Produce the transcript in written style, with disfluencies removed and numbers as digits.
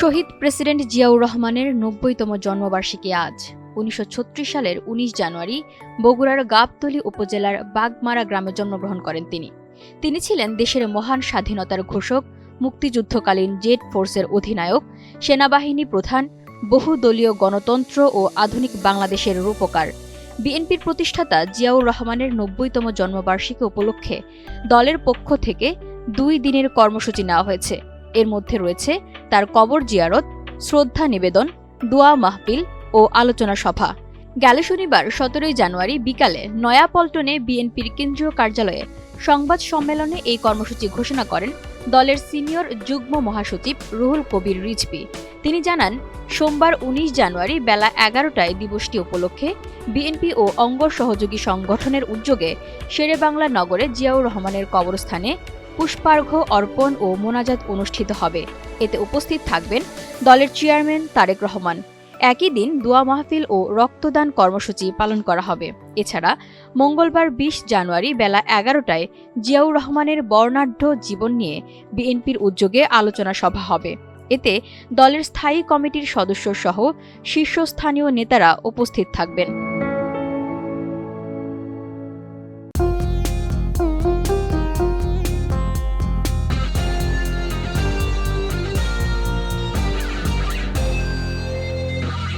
শহীদ president Ziaur রহমানের ৯০তম জন্মবার্ষিকী আজ। ১৯৩৬ সালের ১৯ জানুয়ারি বগুড়ার গাবতলী উপজেলার বাগমারা গ্রামে জন্মগ্রহণ করেন তিনি। তিনি ছিলেন দেশের মহান স্বাধীনতার ঘোষক, মুক্তিযুদ্ধকালীন জেড ফোর্সের অধিনায়ক, সেনাবাহিনী প্রধান, বহুদলীয় গণতন্ত্র ও আধুনিক বাংলাদেশের রূপকার। বিএনপির প্রতিষ্ঠাতা জিয়াউর রহমানের ৯০তম জন্মবার্ষিকী উপলক্ষে দলের পক্ষ থেকে ২ দিনের কর্মসূচি নেওয়া হয়েছে। এর মধ্যে রয়েছে তার কবর জিয়ারত, শ্রদ্ধা নিবেদন, দোয়া মাহফিল ও আলোচনা সভা। গেল শনিবার ১৭ জানুয়ারি বিকালে নয়াপল্টনে বিএনপির কেন্দ্রীয় কার্যালয়ে সংবাদ সম্মেলনে এই কর্মসূচি ঘোষণা করেন দলের সিনিয়র যুগ্ম মহাসচিব রুহুল কবির রিজভী। তিনি জানান, সোমবার ১৯ জানুয়ারি বেলা ১১টায় দিবসটি উপলক্ষে বিএনপি ও অঙ্গ সহযোগী সংগঠনের উদ্যোগে শেরেবাংলা নগরে জিয়াউর রহমানের কবরস্থানে পুষ্পার্ঘ্য অর্পণ ও মোনাজাত অনুষ্ঠিত হবে। এতে উপস্থিত থাকবেন দলের চেয়ারম্যান তারেক রহমান। একই দিন দোয়া মাহফিল ও রক্তদান কর্মসূচি পালন করা হবে। এছাড়া মঙ্গলবার ২০ জানুয়ারি বেলা ১১টায় জিয়াউর রহমানের বর্ণাঢ্য জীবন নিয়ে বিএনপির উদ্যোগে আলোচনা সভা হবে। এতে দলের স্থায়ী কমিটির সদস্য সহ শীর্ষস্থানীয় নেতারা উপস্থিত থাকবেন।